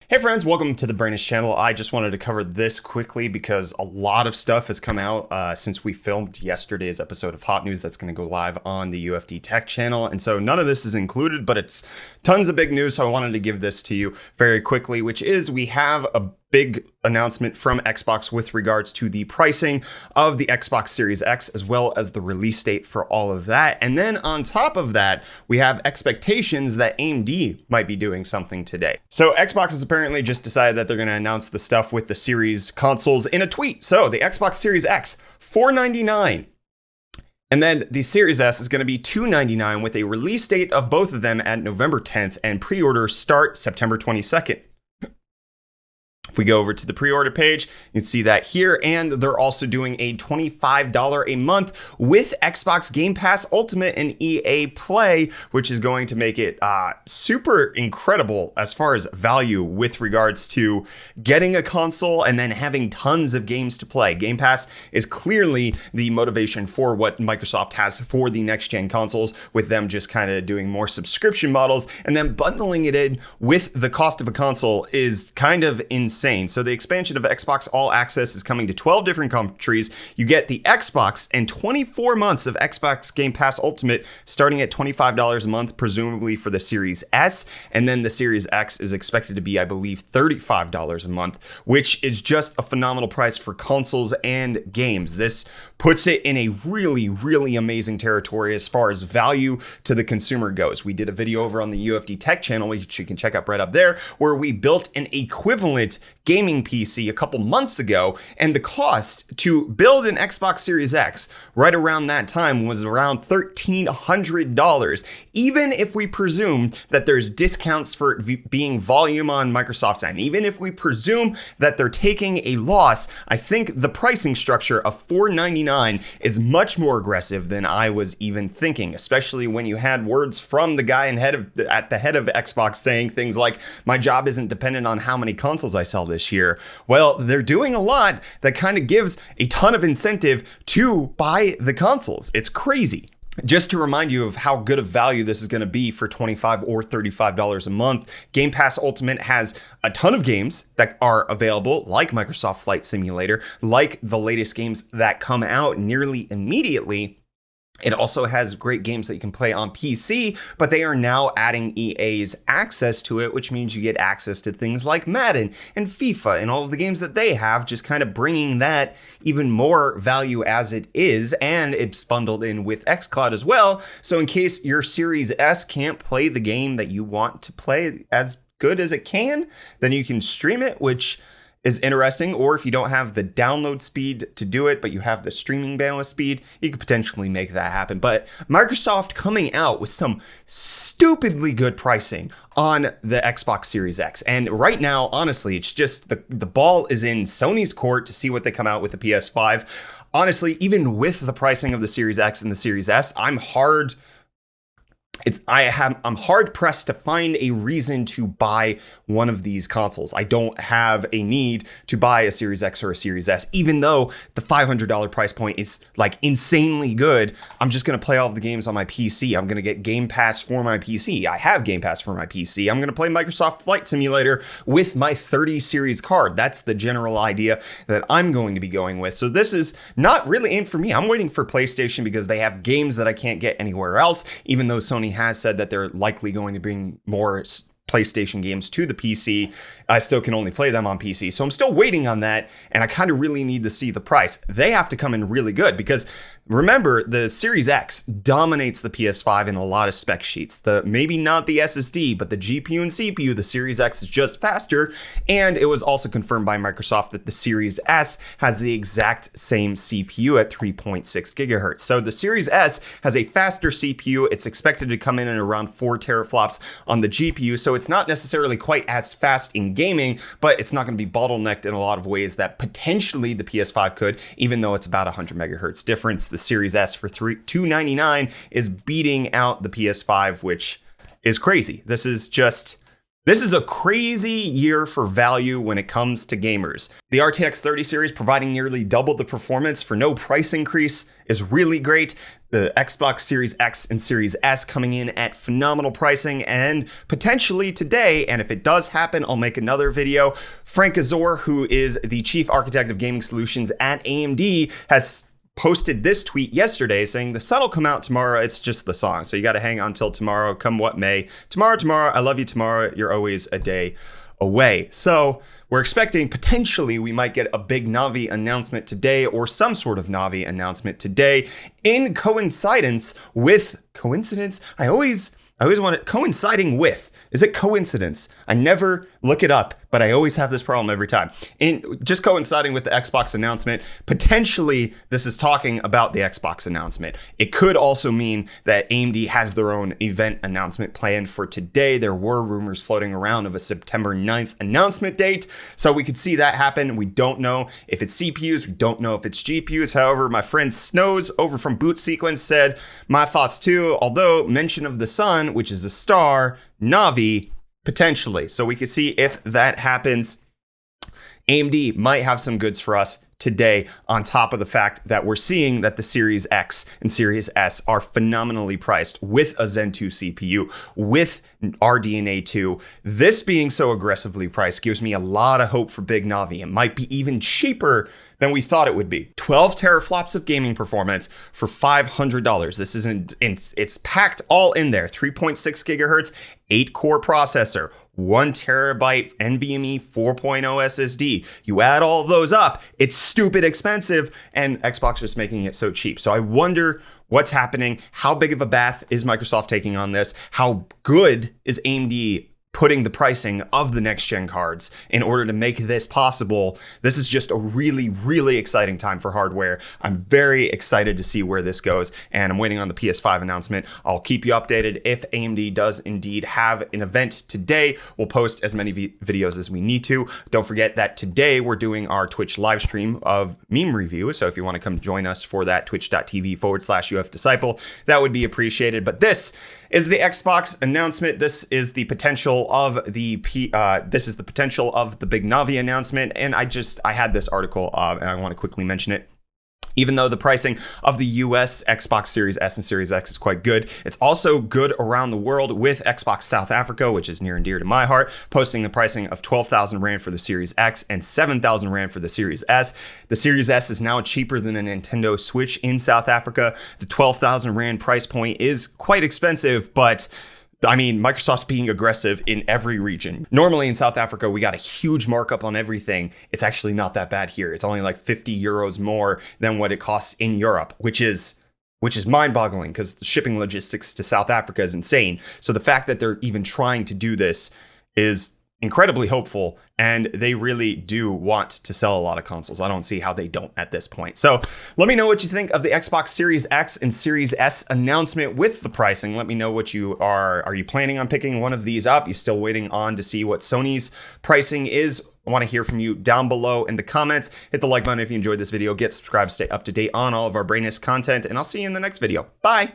Hey friends, welcome to the Brainish channel. I just wanted to cover this quickly because a lot of stuff has come out since we filmed yesterday's episode of Hot News that's going to go live on the UFD Tech channel. And so none of this is included, but it's tons of big news. So I wanted to give this to you very quickly, which is we have a big announcement from Xbox with regards to the pricing of the Xbox Series X, as well as the release date for all of that. And then on top of that, we have expectations that AMD might be doing something today. So Xbox has apparently just decided that they're going to announce the stuff with the Series consoles in a tweet. So the Xbox Series X, $499. And then the Series S is going to be $299 with a release date of both of them at November 10th and pre-orders start September 22nd. If we go over to the pre-order page, you can see that here, and they're also doing a $25 a month with Xbox Game Pass Ultimate and EA Play, which is going to make it super incredible as far as value with regards to getting a console and then having tons of games to play. Game Pass is clearly the motivation for what Microsoft has for the next-gen consoles, with them just kind of doing more subscription models, and then bundling it in with the cost of a console is kind of insane. So the expansion of Xbox All Access is coming to 12 different countries. You get the Xbox and 24 months of Xbox Game Pass Ultimate starting at $25 a month, presumably for the Series S. And then the Series X is expected to be, I believe, $35 a month, which is just a phenomenal price for consoles and games. This puts it in a really, really amazing territory as far as value to the consumer goes. We did a video over on the UFD Tech channel, which you can check out right up there, where we built an equivalent gaming PC a couple months ago, and the cost to build an Xbox Series X right around that time was around $1,300. Even if we presume that there's discounts for it being volume on Microsoft's end, even if we presume that they're taking a loss, I think the pricing structure of $499 is much more aggressive than I was even thinking, especially when you had words from the guy at the head of Xbox saying things like, my job isn't dependent on how many consoles I sell this year. Well, they're doing a lot that kind of gives a ton of incentive to buy the consoles. It's crazy. Just to remind you of how good of value this is going to be for $25 or $35 a month, Game Pass Ultimate has a ton of games that are available, like Microsoft Flight Simulator, like the latest games that come out nearly immediately. It also has great games that you can play on PC, but they are now adding EA's access to it, which means you get access to things like Madden and FIFA and all of the games that they have, just kind of bringing that even more value as it is. And it's bundled in with xCloud as well. So in case your Series S can't play the game that you want to play as good as it can, then you can stream it, which is interesting. Or if you don't have the download speed to do it, but you have the streaming bandwidth speed, you could potentially make that happen. But Microsoft coming out with some stupidly good pricing on the Xbox Series X. And right now, honestly, it's just the ball is in Sony's court to see what they come out with the PS5. Honestly, even with the pricing of the Series X and the Series S, I'm hard pressed to find a reason to buy one of these consoles. I don't have a need to buy a Series X or a Series S, even though the $500 price point is like insanely good. I'm just going to play all of the games on my PC. I'm going to get Game Pass for my PC. I have Game Pass for my PC. I'm going to play Microsoft Flight Simulator with my 30 series card. That's the general idea that I'm going to be going with. So this is not really aimed for me. I'm waiting for PlayStation because they have games that I can't get anywhere else, even though Sony has said that they're likely going to bring more PlayStation games to the PC. I still can only play them on PC. So I'm still waiting on that, and I kind of really need to see the price. They have to come in really good because remember, the Series X dominates the PS5 in a lot of spec sheets. Maybe not the SSD, but the GPU and CPU, the Series X is just faster. And it was also confirmed by Microsoft that the Series S has the exact same CPU at 3.6 gigahertz. So the Series S has a faster CPU. It's expected to come in at around 4 teraflops on the GPU. So it's not necessarily quite as fast in gaming, but it's not going to be bottlenecked in a lot of ways that potentially the PS5 could, even though it's about 100 megahertz difference. The Series S for $299 is beating out the PS5, which is crazy. This is This is a crazy year for value when it comes to gamers. The RTX 30 series providing nearly double the performance for no price increase is really great. The Xbox Series X and Series S coming in at phenomenal pricing, and potentially today, and if it does happen, I'll make another video. Frank Azor, who is the chief architect of gaming solutions at AMD, has posted this tweet yesterday saying the sun will come out tomorrow. It's just the song. So you got to hang on till tomorrow, come what may. Tomorrow, I love you tomorrow. You're always a day away. So we're expecting potentially we might get a big Navi announcement today, or some sort of Navi announcement today, in coincidence with coincidence. I always want it coinciding with. Is it coincidence? I never look it up, but I always have this problem every time. And just coinciding with the Xbox announcement, potentially this is talking about the Xbox announcement. It could also mean that AMD has their own event announcement planned for today. There were rumors floating around of a September 9th announcement date, so we could see that happen. We don't know if it's CPUs, we don't know if it's GPUs. However, my friend Snows over from Boot Sequence said, my thoughts too, although mention of the sun, which is a star, Navi, potentially. So we could see if that happens. AMD might have some goods for us today, on top of the fact that we're seeing that the Series X and Series S are phenomenally priced with a Zen 2 CPU, with RDNA 2. This being so aggressively priced gives me a lot of hope for big Navi. It might be even cheaper than we thought it would be. 12 teraflops of gaming performance for $500. This isn't, it's packed all in there. 3.6 gigahertz, 8-core processor, 1 terabyte NVMe 4.0 SSD. You add all of those up, it's stupid expensive, and Xbox is making it so cheap. So I wonder what's happening. How big of a bath is Microsoft taking on this? How good is AMD putting the pricing of the next gen cards in order to make this possible? This is just a really, really exciting time for hardware. I'm very excited to see where this goes, and I'm waiting on the PS5 announcement. I'll keep you updated if AMD does indeed have an event today. We'll post as many videos as we need to. Don't forget that today we're doing our Twitch live stream of meme review. So if you want to come join us for that, twitch.tv/UFDisciple, that would be appreciated. But this is the Xbox announcement. This is the potential of the big Navi announcement. And I had this article and I want to quickly mention it. Even though the pricing of the US Xbox Series S and Series X is quite good, it's also good around the world, with Xbox South Africa, which is near and dear to my heart, posting the pricing of 12,000 Rand for the Series X and 7,000 Rand for the Series S. The Series S is now cheaper than a Nintendo Switch in South Africa. The 12,000 Rand price point is quite expensive, but I mean, Microsoft's being aggressive in every region. Normally in South Africa, we got a huge markup on everything. It's actually not that bad here. It's only like 50 euros more than what it costs in Europe, which is mind-boggling because the shipping logistics to South Africa is insane. So the fact that they're even trying to do this is incredibly hopeful, and they really do want to sell a lot of consoles. I don't see how they don't at this point. So let me know what you think of the Xbox Series X and Series S announcement with the pricing. Let me know what you are you planning on picking one of these up? You still waiting on to see what Sony's pricing is? I want to hear from you down below in the comments. Hit the like button if you enjoyed this video. Get subscribed, stay up to date on all of our brainless content, and I'll see you in the next video. Bye.